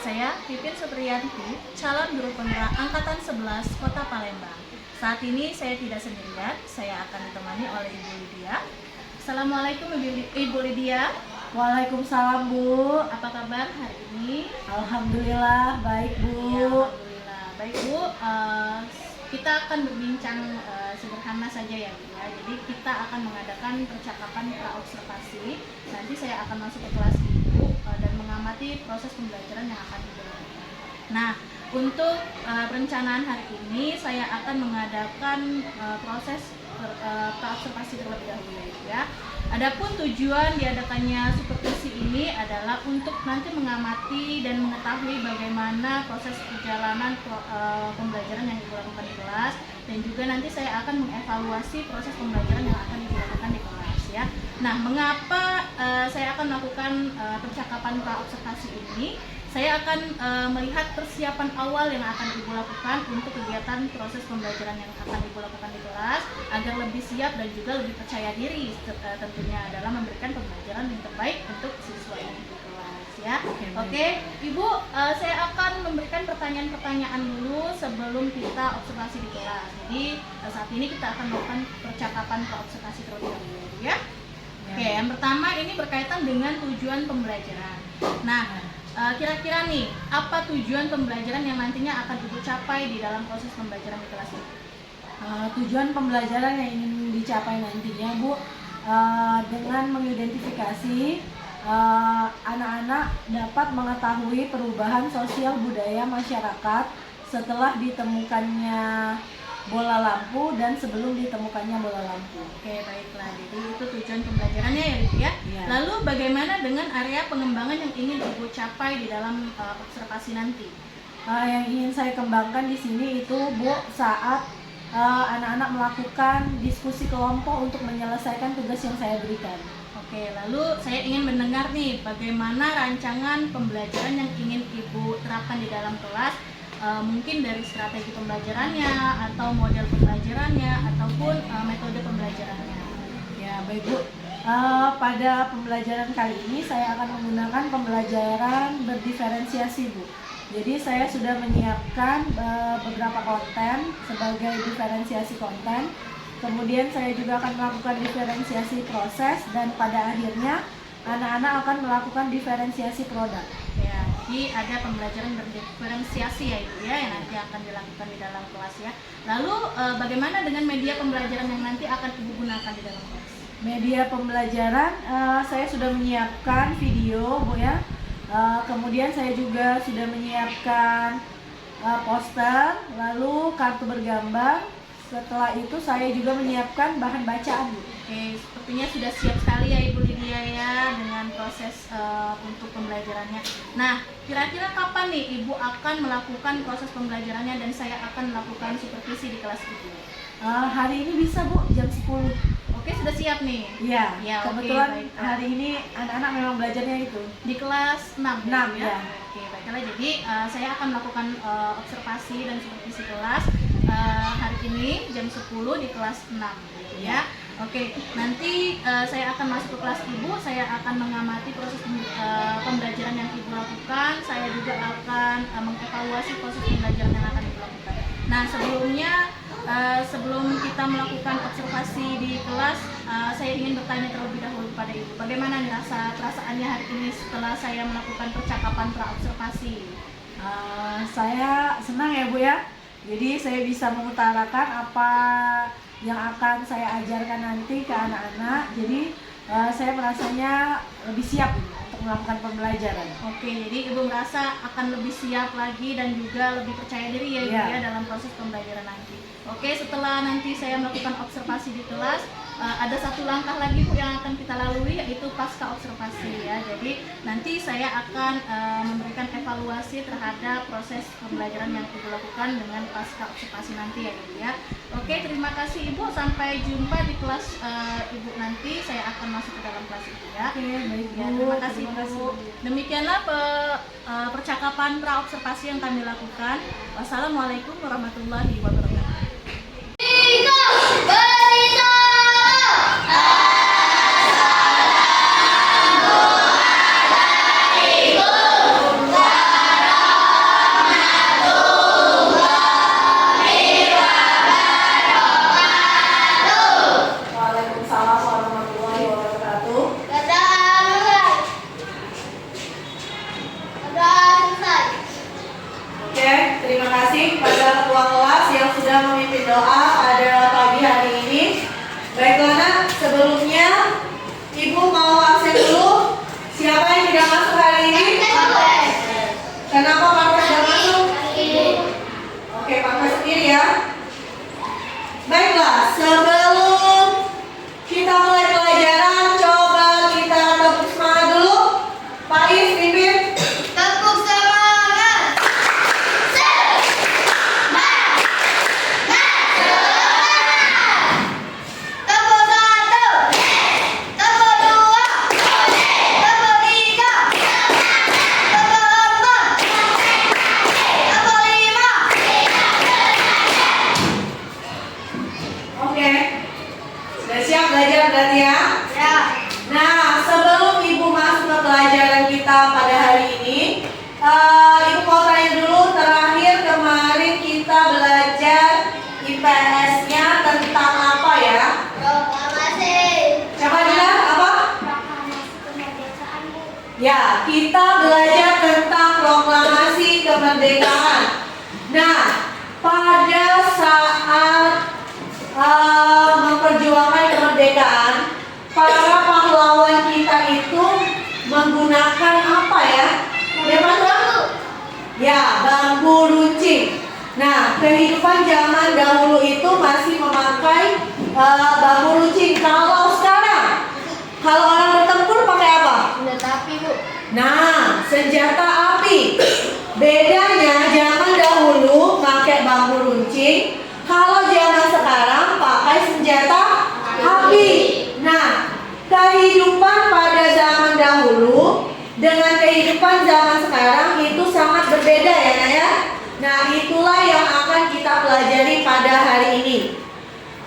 saya Pipin Supriyanti, calon guru penggerak Angkatan 11 Kota Palembang. Saat ini saya tidak sendirian, saya akan ditemani oleh Ibu Lydia. Assalamualaikum Ibu Lydia. Waalaikumsalam Bu. Apa kabar hari ini? Alhamdulillah baik Bu. Ya, alhamdulillah baik Bu. Kita akan berbincang sederhana saja ya Bu ya. Jadi kita akan mengadakan percakapan pra-observasi. Nanti saya akan masuk ke kelas Ibu dan mengamati proses pembelajaran yang akan Ibu lakukan. Nah, untuk perencanaan hari ini saya akan mengadakan proses pra-observasi terlebih dahulu ya. Adapun tujuan diadakannya supervisi ini adalah untuk nanti mengamati dan mengetahui bagaimana proses perjalanan pembelajaran yang Ibu lakukan di kelas, dan juga nanti saya akan mengevaluasi proses pembelajaran yang akan Ibu lakukan di kelas ya. Nah, mengapa saya akan melakukan percakapan pra-observasi ini? Saya akan melihat persiapan awal yang akan Ibu lakukan untuk kegiatan proses pembelajaran yang akan Ibu lakukan di kelas agar lebih siap dan juga lebih percaya diri tentunya dalam memberikan pembelajaran yang terbaik untuk siswa yang di kelas ya. Oke, Ibu, saya akan memberikan pertanyaan-pertanyaan dulu sebelum kita observasi di kelas. Jadi saat ini kita akan melakukan percakapan pra-observasi terlebih dahulu ya. Oke, yang pertama ini berkaitan dengan tujuan pembelajaran. Nah, kira-kira nih, apa tujuan pembelajaran yang nantinya akan Ibu capai di dalam proses pembelajaran di kelas ini? Tujuan pembelajaran yang ingin dicapai nantinya Bu, dengan mengidentifikasi anak-anak dapat mengetahui perubahan sosial budaya masyarakat setelah ditemukannya bola lampu dan sebelum ditemukannya bola lampu. Oke, baiklah. Jadi itu tujuan pembelajarannya ya, Bu ya. Ya. Lalu bagaimana dengan area pengembangan yang ingin Ibu capai di dalam observasi nanti? Yang ingin saya kembangkan di sini itu Bu, saat anak-anak melakukan diskusi kelompok untuk menyelesaikan tugas yang saya berikan. Oke, lalu saya ingin mendengar nih bagaimana rancangan pembelajaran yang ingin Ibu terapkan di dalam kelas, mungkin dari strategi pembelajarannya atau model pembelajarannya ataupun metode pembelajarannya. Ya, baik Bu. Pada pembelajaran kali ini saya akan menggunakan pembelajaran berdiferensiasi Bu. Jadi saya sudah menyiapkan beberapa konten sebagai diferensiasi konten. Kemudian saya juga akan melakukan diferensiasi proses, dan pada akhirnya anak-anak akan melakukan diferensiasi produk. Ya, jadi ada pembelajaran berdiferensiasi ya Ibu ya, yang nanti akan dilakukan di dalam kelas ya. Lalu bagaimana dengan media pembelajaran yang nanti akan Ibu gunakan di dalam kelas? Media pembelajaran saya sudah menyiapkan video Bu ya. Kemudian saya juga sudah menyiapkan poster, lalu kartu bergambar. Setelah itu saya juga menyiapkan bahan bacaan Bu. Oke, sepertinya sudah siap sekali ya Ibu Lydia ya dengan proses untuk pembelajarannya. Nah, kira-kira kapan nih Ibu akan melakukan proses pembelajarannya dan saya akan melakukan supervisi di kelas Ibu? Hari ini bisa Bu, jam 10. Oke, sudah siap nih? Iya, Ya, kebetulan oke, baik. hari ini anak-anak memang belajarnya itu Di kelas 6 ya. Oke, baiklah. Jadi saya akan melakukan observasi dan supervisi kelas hari ini jam 10 di kelas 6 gitu ya. Oke, nanti saya akan masuk ke kelas Ibu, saya akan mengamati proses pembelajaran yang Ibu lakukan, saya juga akan mengevaluasi proses pembelajaran yang akan Ibu lakukan. Nah, sebelum kita melakukan observasi di kelas, saya ingin bertanya terlebih dahulu kepada Ibu. Bagaimana nih perasaannya hari ini setelah saya melakukan percakapan pra-observasi? Saya senang ya Bu ya. Jadi saya bisa mengutarakan apa yang akan saya ajarkan nanti ke anak-anak. Jadi saya merasanya lebih siap untuk melakukan pembelajaran. Oke, jadi Ibu merasa akan lebih siap lagi dan juga lebih percaya diri ya Ibu ya dalam proses pembelajaran nanti. Oke, setelah nanti saya melakukan observasi di kelas, ada satu langkah lagi Bu yang akan kita lalui, yaitu pasca observasi ya. Jadi nanti saya akan memberikan evaluasi terhadap proses pembelajaran yang Ibu lakukan dengan pasca observasi nanti ya Ibu ya. Oke, terima kasih Ibu, sampai jumpa di kelas Ibu nanti. Saya akan masuk ke dalam kelas Ibu ya. Oke, baik Bu. Ya, terima kasih Bu. Demikianlah percakapan pra-observasi yang kami lakukan. Wassalamualaikum warahmatullahi wabarakatuh. Assalamualaikum warahmatullahi wabarakatuh. pada ketua kelas yang sudah memimpin doa pada pagi hari ini. Baiklah nak, sebelumnya Ibu mau absen dulu. Siapa yang tidak masuk hari ini? Kenapa Pak tidak masuk? Oke, Pak sendiri ya. Baiklah, sebelum kita mulai pelajaran, coba kita tepuk semangat dulu. Pak Is, pimpin. Tepuk semangat. Tepuk satu. Tepuk dua. Tepuk tiga. Tepuk empat. Tepuk lima. Oke. Sudah siap belajar berarti ya? Ya. Nah, sebelum Ibu masuk ke pelajaran kita pada hari ini, Ibu mau tanya dulu, terakhir kemarin kita belajar IPS-nya tentang apa ya? Proklamasi. Coba bilang apa? Ya, kita belajar tentang proklamasi kemerdekaan. Nah, pada saat memperjuangkan kemerdekaan, para pahlawan kita itu menggunakan apa ya? Ya, bambu runcing. Nah, kehidupan zaman dahulu itu masih memakai bambu runcing. Kalau sekarang, kalau orang bertempur pakai apa? Senjata api, Bu. Nah, senjata api. Bedanya zaman dahulu pakai bambu runcing, kalau zaman sekarang pakai senjata api. Nah, kehidupan pada zaman dahulu dengan kehidupan zaman sekarang itu sangat berbeda ya, Nak ya. Nah, itulah yang akan kita pelajari pada hari ini.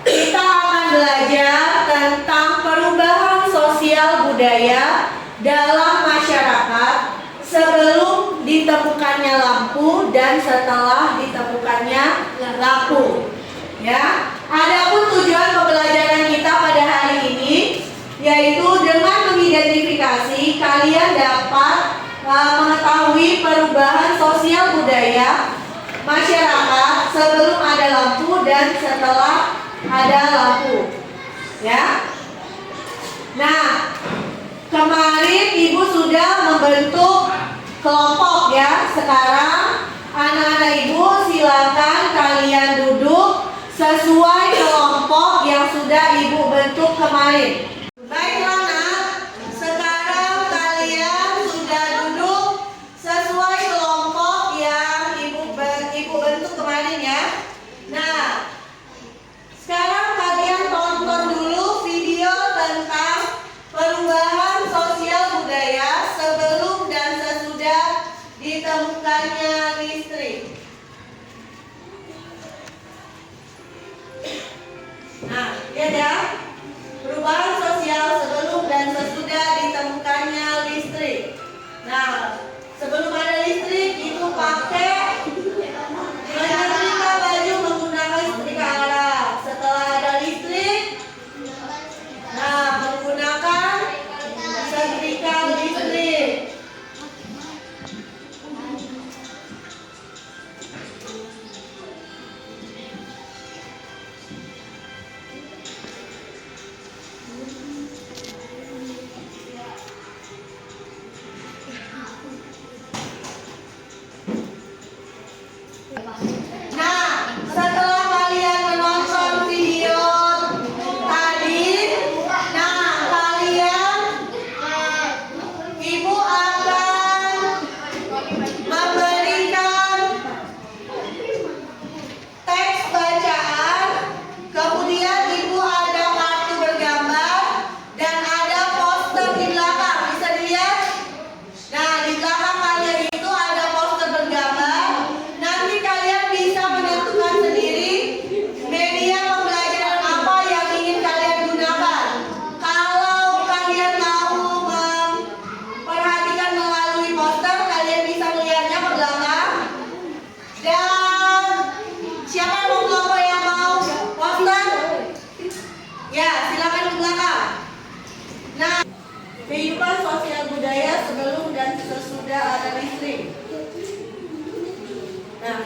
Kita akan belajar tentang perubahan sosial budaya dalam masyarakat sebelum ditemukannya lampu dan setelah ditemukannya lampu. Ya, adapun tujuan pembelajaran kita pada hari ini yaitu dengan mengidentifikasi kalian dapat mengetahui perubahan sosial budaya masyarakat sebelum ada lampu dan setelah ada lampu. Ya. Nah, kemarin Ibu sudah membentuk kelompok ya. Sekarang anak-anak Ibu silakan kalian duduk sesuai kelompok yang sudah Ibu bentuk kemarin. Baiklah nak, sekarang kalian sudah duduk sesuai kelompok yang Ibu bentuk kemarin ya. Nah, sekarang kalian tonton dulu video tentang perubahan sosial budaya sebelum dan sesudah ditemukannya listrik. Nah, lihat ya. Perubahan sosial sebelum dan sesudah ditemukannya listrik. Nah, sebelum ada listrik itu pakai menyetrika baju menggunakan setrika arang. Setelah ada listrik, nah menggunakan setrika listrik. Nah, setelah kalian menonton video tadi, nah kalian Ibu akan memberikan teks bacaan, kemudian Ibu ada kartu bergambar dan ada poster di belakang. Bisa dilihat? Nah, di belakang kalian itu ada poster bergambar. Nanti kalian bisa menentukan sendiri media pembelajaran apa yang ingin kalian gunakan. Kalau kalian mau memperhatikan melalui poster, kalian bisa melihatnya ke belakang. Dan siapa yang mau kelompok yang mau poster? Ya, silakan ke belakang. Nah, kehidupan sosial budaya sebelum dan sesudah ada listrik. Nah,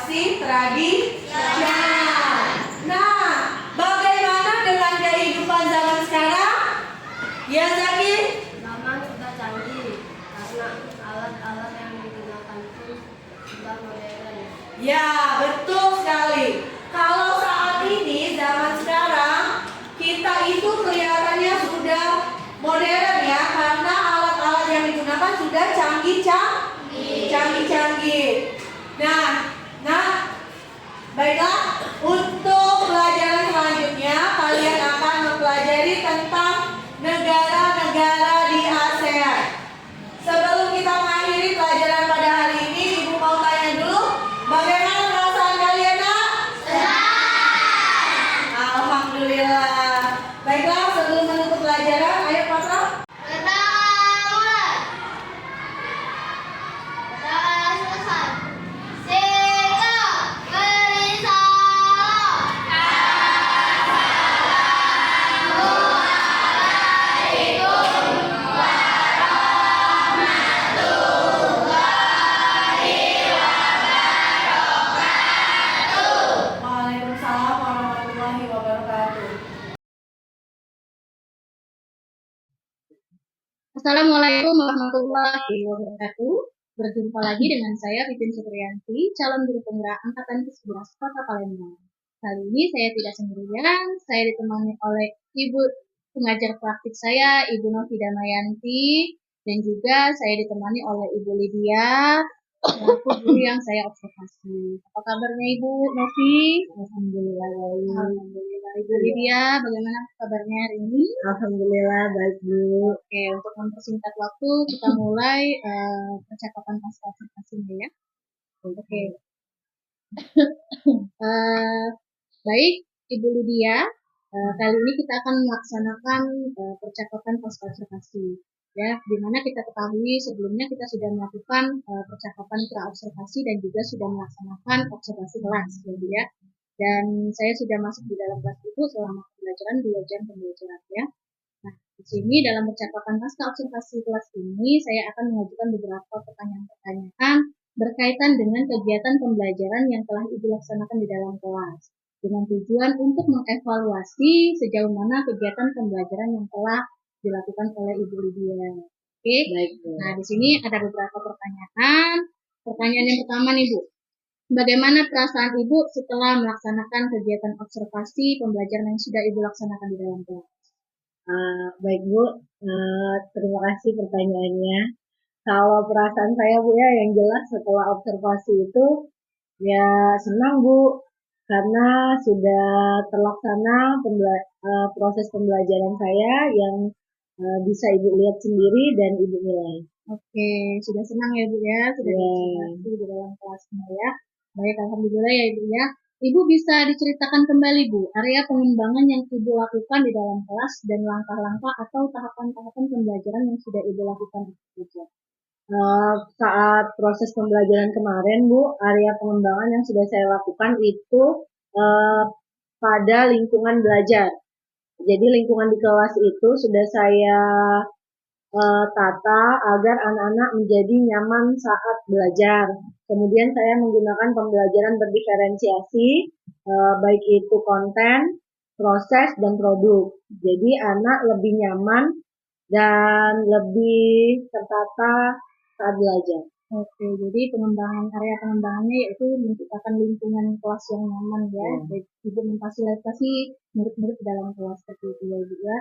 masih tradisional. Nah, bagaimana dengan kehidupan zaman sekarang? Ya, Zaki? Zaman sudah canggih karena alat-alat yang digunakan pun sudah modern. Ya, betul sekali. Kalau saat ini, zaman sekarang, kita itu kelihatannya sudah modern ya, karena alat-alat yang digunakan sudah canggih-canggih. Nah, baiklah. Untuk pelajaran selanjutnya, kalian akan mempelajari tentang negara-negara di ASEAN. Sebelum kita mengakhiri pelajaran pada hari ini, Ibu mau tanya dulu, bagaimana perasaan kalian, Nak? Alhamdulillah. Baiklah, sebelum menutup pelajaran, ayo Patra. Kita mulai. Kita selesai. Sika Berisala. Waalaikumsalam warahmatullahi wabarakatuh. Assalamualaikum warahmatullahi wabarakatuh. Berjumpa lagi dengan saya Pipin Supriyanti, calon guru penggerak angkatan ke-11 Kota Palembang. Kali ini saya tidak sendirian, saya ditemani oleh Ibu pengajar praktik saya, Ibu Novi Damayanti, dan juga saya ditemani oleh Ibu Lydia, selaku guru yang saya observasi. Apa kabarnya Ibu Novi? Alhamdulillah baik. Alhamdulillah. Ibu Lydia, bagaimana kabarnya hari ini? Alhamdulillah baik, Bu. Oke, untuk mempersingkat waktu, kita mulai percakapan pasca observasinya ya. Oke. Baik, Ibu Lydia, kali ini kita akan melaksanakan percakapan pasca observasi. Ya, di mana kita ketahui sebelumnya kita sudah melakukan percakapan pra-observasi dan juga sudah melaksanakan observasi kelas, gitu ya. Dan saya sudah masuk di dalam kelas itu selama pembelajaran 2 jam pembelajaran ya. Nah, di sini dalam percakapan pasca observasi kelas ini saya akan mengajukan beberapa pertanyaan-pertanyaan berkaitan dengan kegiatan pembelajaran yang telah Ibu laksanakan di dalam kelas, dengan tujuan untuk mengevaluasi sejauh mana kegiatan pembelajaran yang telah dilakukan oleh Ibu Lydia. Oke, Baik, Bu. nah di sini ada beberapa pertanyaan. Pertanyaan yang pertama nih Bu, bagaimana perasaan Ibu setelah melaksanakan kegiatan observasi pembelajaran yang sudah Ibu laksanakan di dalam kelas? Baik, Bu. Terima kasih pertanyaannya. Kalau perasaan saya, Bu, ya, yang jelas setelah observasi itu ya senang, Bu, karena sudah terlaksana proses pembelajaran saya yang bisa Ibu lihat sendiri dan Ibu nilai. Oke, sudah senang ya Bu ya, sudah Ya. diobservasi di dalam kelasnya ya. Baik, alhamdulillah ya Ibu ya. Ibu bisa diceritakan kembali Bu, area pengembangan yang Ibu lakukan di dalam kelas dan langkah-langkah atau tahapan-tahapan pembelajaran yang sudah Ibu lakukan itu saja. Saat proses pembelajaran kemarin, Bu, area pengembangan yang sudah saya lakukan itu pada lingkungan belajar. Jadi lingkungan di kelas itu sudah saya tata agar anak-anak menjadi nyaman saat belajar. Kemudian saya menggunakan pembelajaran berdiferensiasi, baik itu konten, proses, dan produk. Jadi anak lebih nyaman dan lebih tertata saat belajar. Oke, jadi area pengembangannya yaitu menciptakan lingkungan kelas yang nyaman ya. Jadi Ibu memfasilitasi murid-murid di dalam kelas seperti itu ya Ibu ya.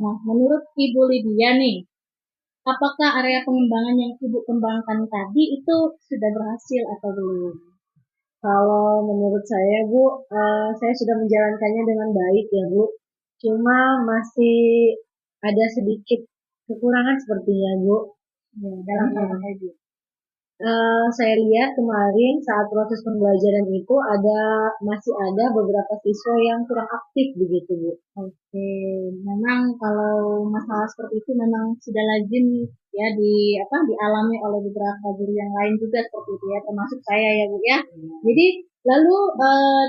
Nah, menurut Ibu Lydia nih, apakah area pengembangan yang Ibu kembangkan tadi itu sudah berhasil atau belum? Kalau menurut saya, Bu, saya sudah menjalankannya dengan baik ya, Bu. Cuma masih ada sedikit kekurangan sepertinya, Bu. Ya, dalam hal apa Bu? Saya lihat kemarin saat proses pembelajaran itu masih ada beberapa siswa yang kurang aktif begitu, Bu. Oke, memang kalau masalah seperti itu memang sudah lazim ya dialami oleh beberapa guru yang lain juga seperti itu ya, termasuk saya ya Bu ya. Jadi lalu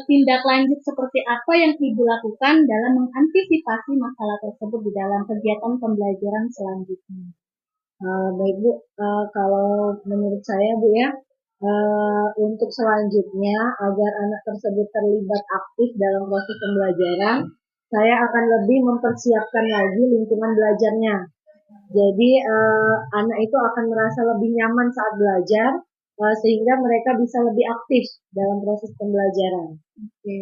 tindak lanjut seperti apa yang Ibu lakukan dalam mengantisipasi masalah tersebut di dalam kegiatan pembelajaran selanjutnya? Baik, Bu, kalau menurut saya, Bu ya, Untuk selanjutnya, agar anak tersebut terlibat aktif dalam proses pembelajaran, saya akan lebih mempersiapkan lagi lingkungan belajarnya. Jadi anak itu akan merasa lebih nyaman saat belajar, sehingga mereka bisa lebih aktif dalam proses pembelajaran. Oke.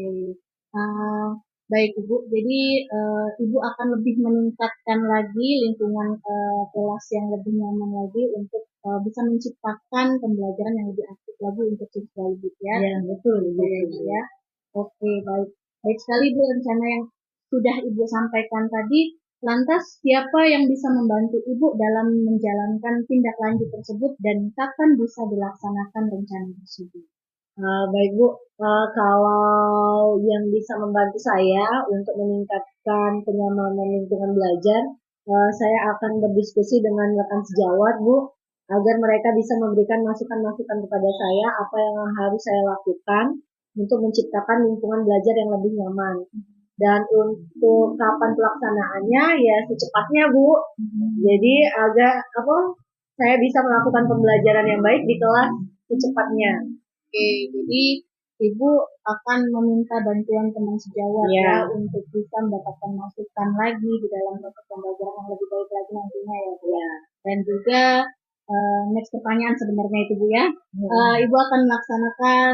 Uh, Baik Ibu, jadi Ibu akan lebih meningkatkan lagi lingkungan kelas yang lebih nyaman lagi untuk bisa menciptakan pembelajaran yang lebih aktif lagi untuk siswa Ibu ya. Ya, betul, Gitu ya, Ibu ya. Oke, baik. Baik sekali Bu rencana yang sudah Ibu sampaikan tadi. Lantas siapa yang bisa membantu Ibu dalam menjalankan tindak lanjut tersebut dan kapan bisa dilaksanakan rencana tersebut? Baik Bu, kalau yang bisa membantu saya untuk meningkatkan kenyamanan lingkungan belajar, saya akan berdiskusi dengan rekan sejawat Bu, agar mereka bisa memberikan masukan-masukan kepada saya apa yang harus saya lakukan untuk menciptakan lingkungan belajar yang lebih nyaman. Dan untuk kapan pelaksanaannya ya secepatnya Bu. Jadi saya bisa melakukan pembelajaran yang baik di kelas secepatnya. Oke, jadi Ibu akan meminta bantuan teman sejawat ya untuk bisa mendapatkan masukan lagi di dalam proses pembelajaran yang lebih baik lagi nantinya ya Bu. Ya. Dan juga next pertanyaan sebenarnya itu Bu ya. Ibu akan melaksanakan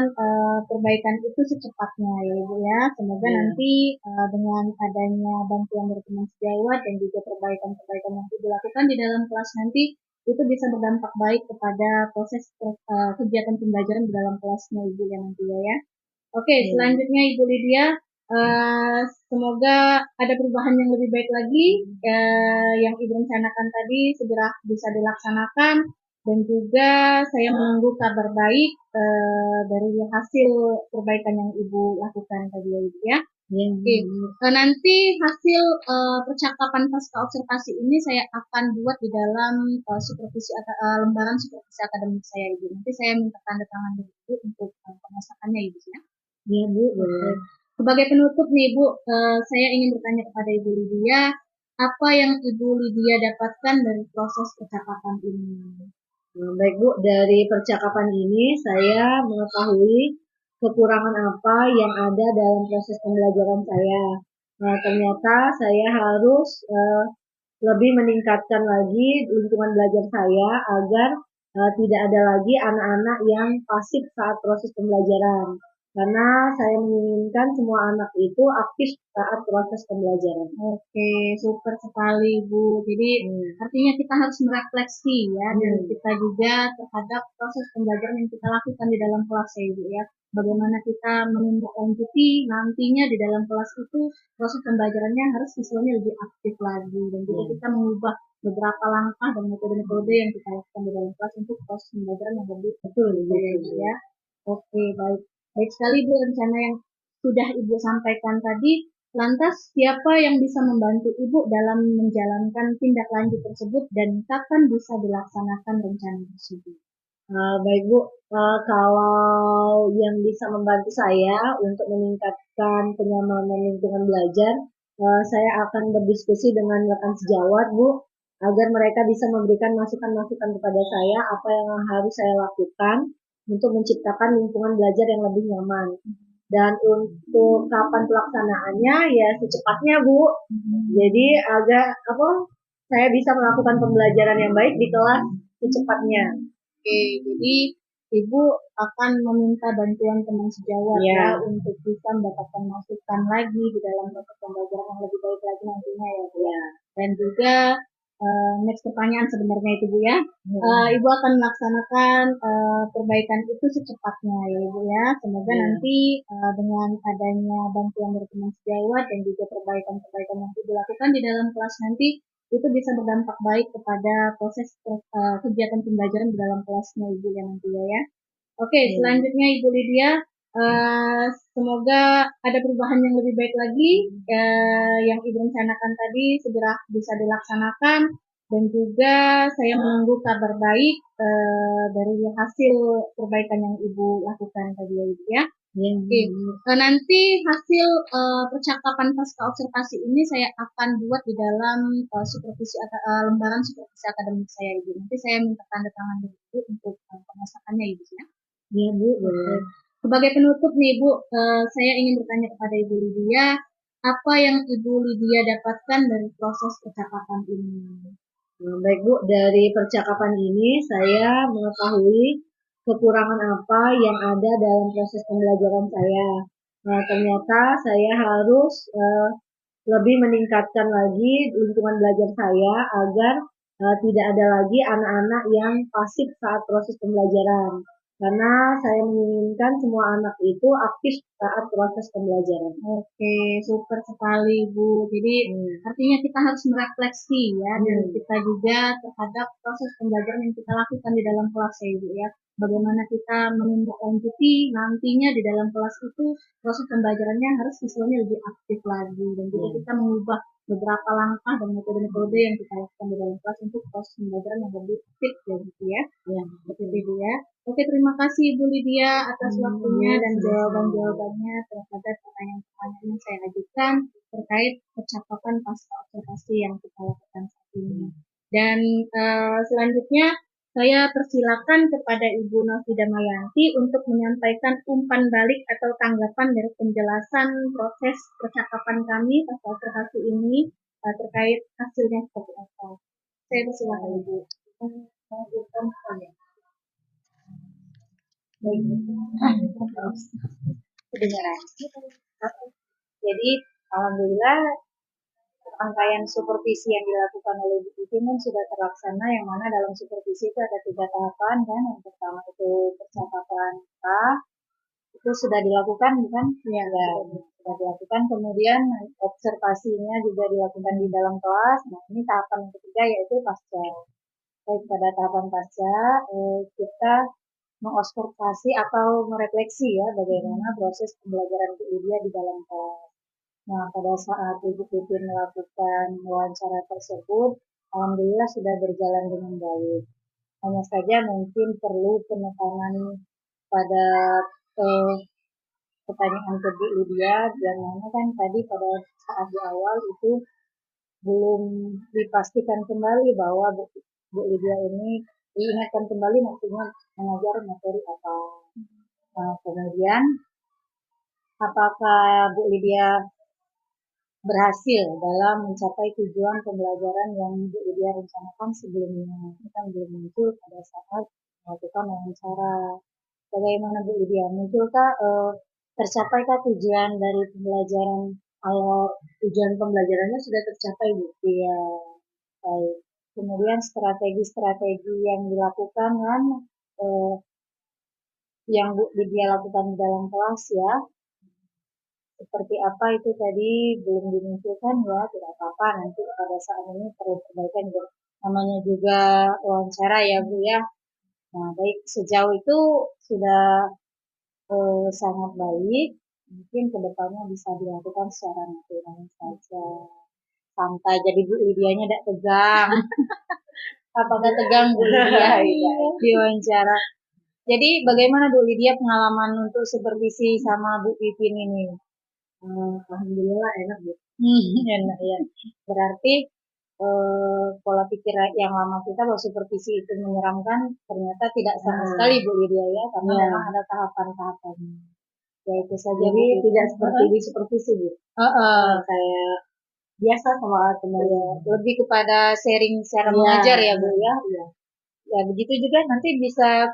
perbaikan itu secepatnya ya Ibu ya. Semoga nanti dengan adanya bantuan dari teman sejawat dan juga perbaikan-perbaikan yang Ibu lakukan di dalam kelas nanti itu bisa berdampak baik kepada proses kegiatan pembelajaran di dalam kelasnya Ibu ya nanti ya. Oke, selanjutnya Ibu Lydia, semoga ada perubahan yang lebih baik lagi yang Ibu rencanakan tadi segera bisa dilaksanakan dan juga saya menunggu kabar baik dari hasil perbaikan yang Ibu lakukan tadi ya Ibu ya. Oke, nanti hasil percakapan pasca observasi ini saya akan buat di dalam lembaran supervisi akademik saya Ibu. Nanti saya minta tanda tangan dari Ibu untuk pengesahannya Ibu ya. Iya Bu. Sebagai penutup nih Bu, saya ingin bertanya kepada Ibu Lydia, apa yang Ibu Lydia dapatkan dari proses percakapan ini? Baik Bu, dari percakapan ini saya mengetahui kekurangan apa yang ada dalam proses pembelajaran saya. Ternyata saya harus lebih meningkatkan lagi lingkungan belajar saya agar tidak ada lagi anak-anak yang pasif saat proses pembelajaran. Karena saya menginginkan semua anak itu aktif saat proses pembelajaran. Oke, super sekali Bu. Jadi artinya kita harus merefleksi ya diri kita juga terhadap proses pembelajaran yang kita lakukan di dalam kelas ya Ibu ya. Bagaimana kita menindaklanjuti nantinya di dalam kelas itu proses pembelajarannya harus siswanya lebih aktif lagi dan juga kita mengubah beberapa langkah dan metode-metode yang kita lakukan di dalam kelas untuk proses pembelajaran yang lebih betul ya. Oke, baik. Baik sekali Bu rencana yang sudah Ibu sampaikan tadi. Lantas siapa yang bisa membantu Ibu dalam menjalankan tindak lanjut tersebut dan kapan bisa dilaksanakan rencana tersebut? Baik Bu, kalau yang bisa membantu saya untuk meningkatkan kenyamanan lingkungan belajar, saya akan berdiskusi dengan rekan sejawat Bu, agar mereka bisa memberikan masukan-masukan kepada saya apa yang harus saya lakukan untuk menciptakan lingkungan belajar yang lebih nyaman. Dan untuk kapan pelaksanaannya ya secepatnya Bu. Jadi saya bisa melakukan pembelajaran yang baik di kelas secepatnya. Oke, jadi Ibu akan meminta bantuan teman sejawat ya untuk bisa mendapatkan masukan lagi di dalam proses pembelajaran yang lebih baik lagi nantinya ya. Dan juga next pertanyaan sebenarnya itu Bu ya. Ibu akan melaksanakan perbaikan itu secepatnya ya Ibu ya. Semoga nanti dengan adanya bantuan dari teman sejawat dan juga perbaikan-perbaikan yang Ibu lakukan di dalam kelas nanti itu bisa berdampak baik kepada proses kegiatan pembelajaran di dalam kelasnya Ibu ya nanti ya. Oke, selanjutnya Ibu Lydia, semoga ada perubahan yang lebih baik lagi yang Ibu rencanakan tadi segera bisa dilaksanakan dan juga saya menunggu kabar baik dari hasil perbaikan yang Ibu lakukan tadi ya Ibu ya. Oke, nanti hasil percakapan pasca observasi ini saya akan buat di dalam lembaran supervisi akademik saya Ibu. Nanti saya minta tanda tangan dari Ibu untuk pengesahannya Ibu ya. Iya Bu, boleh. Sebagai penutup nih Bu, saya ingin bertanya kepada Ibu Lydia, apa yang Ibu Lydia dapatkan dari proses percakapan ini? Baik Bu, dari percakapan ini saya mengetahui kekurangan apa yang ada dalam proses pembelajaran saya. Ternyata saya harus lebih meningkatkan lagi lingkungan belajar saya agar tidak ada lagi anak-anak yang pasif saat proses pembelajaran. Karena saya menginginkan semua anak itu aktif saat proses pembelajaran. Oke, super sekali Bu. Jadi artinya kita harus merefleksi ya diri kita juga terhadap proses pembelajaran yang kita lakukan di dalam kelas ya Ibu ya. Bagaimana kita menindaklanjuti nantinya di dalam kelas itu proses pembelajarannya harus siswanya lebih aktif lagi dan juga kita mengubah beberapa langkah dan metode-metode yang kita lakukan di dalam kelas untuk proses pembelajaran yang lebih aktif ya gitu ya. Ya, seperti itu ya. Oke, terima kasih Ibu Lydia atas waktunya dan jawaban-jawabannya terhadap pertanyaan-pertanyaan yang saya ajukan terkait percakapan pasca observasi yang kita lakukan saat ini. Dan selanjutnya saya persilakan kepada Ibu Novi Damayanti untuk menyampaikan umpan balik atau tanggapan dari penjelasan proses percakapan kami pasca observasi ini terkait hasilnya seperti apa. Saya persilakan Ibu. Kedengaran. Jadi alhamdulillah rangkaian supervisi yang dilakukan oleh Bu Titin kan sudah terlaksana, yang mana dalam supervisi itu ada 3 tahapan kan. Yang pertama itu percakapan kita itu sudah dilakukan bukan? Ya, sudah dilakukan. Kemudian observasinya juga dilakukan di dalam kelas. Nah ini tahapan yang ketiga yaitu pasca. Baik, pada tahapan pasca kita mengobservasi atau merefleksi ya bagaimana proses pembelajaran Bu Lydia di dalam kelas. Nah, pada saat Ibu Titin melakukan wawancara tersebut, alhamdulillah sudah berjalan dengan baik. Hanya saja mungkin perlu penekanan pada pertanyaan ke Bu Lydia, dan mana kan tadi pada saat di awal itu belum dipastikan kembali bahwa Bu Lydia ini diingatkan kembali maksudnya mengajar materi apa. Nah, kemudian apakah Bu Lydia berhasil dalam mencapai tujuan pembelajaran yang Bu Lydia rencanakan sebelumnya? Ini kan belum muncul pada saat melakukan wawancara. Bagaimana Bu Lydia? Munculkah tercapaikah tujuan dari pembelajaran? Kalau tujuan pembelajarannya sudah tercapai Bu? Iya. Baik. Kemudian strategi-strategi yang dilakukan kan yang Bu Lydia lakukan di dalam kelas ya, seperti apa itu tadi belum dimunculkan ya, tidak apa-apa, nanti pada saat ini perlu perbaikan juga. Namanya juga wawancara ya Bu ya. Nah baik, sejauh itu sudah sangat baik, mungkin kedepannya bisa dilakukan secara natural saja, santai, jadi Bu Lydianya tidak tegang. Apakah tegang Bu Lydia di wawancara? Jadi bagaimana Bu Lydia pengalaman untuk supervisi sama Bu Titin ini? Alhamdulillah enak Bu. Enak ya. Berarti pola pikir yang lama kita bahwa supervisi itu menyeramkan ternyata tidak sama sekali Bu Lydia ya, karena memang ada tahapan-tahapannya. Ya itu saja. Jadi tidak seperti di supervisi Bu. Kayak biasa sama teman. Lebih kepada sharing secara mengajar ya Bu ya. Ya begitu juga nanti bisa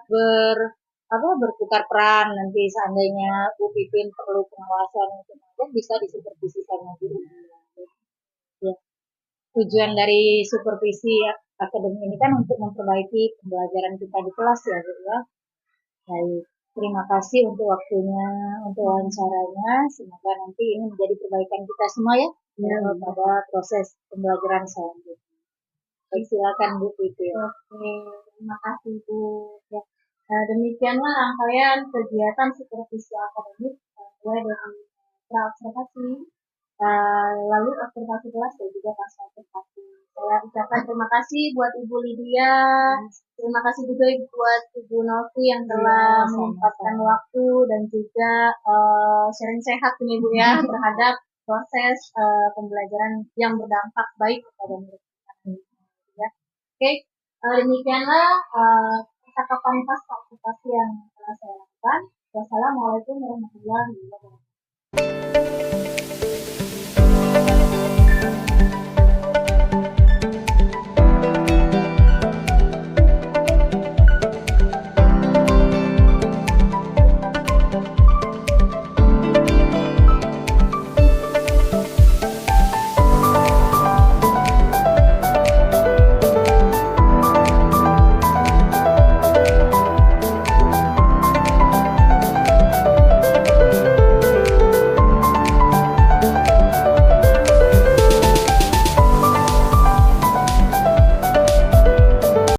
bertukar peran, nanti seandainya Bu Titin perlu pengawasan itu bisa disupervisi sama Bu. Ya. Tujuan dari supervisi akademik ini kan untuk memperbaiki pembelajaran kita di kelas ya Bu ya. Baik, terima kasih untuk waktunya, untuk wawancaranya. Semoga nanti ini menjadi perbaikan kita semua ya, pada proses pembelajaran selanjutnya. Baik, silakan Bu Titin. Oke, terima kasih Bu. Ya. Demikianlah rangkaian kegiatan supervisi akademik mulai dari pra-observasi, lalu observasi kelas dan juga pasca observasi. Saya ucapkan terima kasih buat Ibu Lydia, terima kasih juga buat Ibu Novi yang telah menyempatkan waktu dan juga sharing sehat ini Bu ya terhadap proses pembelajaran yang berdampak baik kepada murid. Ya. Oke, demikianlah percakapan pasca observasi yang telah saya lakukan. Wassalamualaikum warahmatullahi wabarakatuh.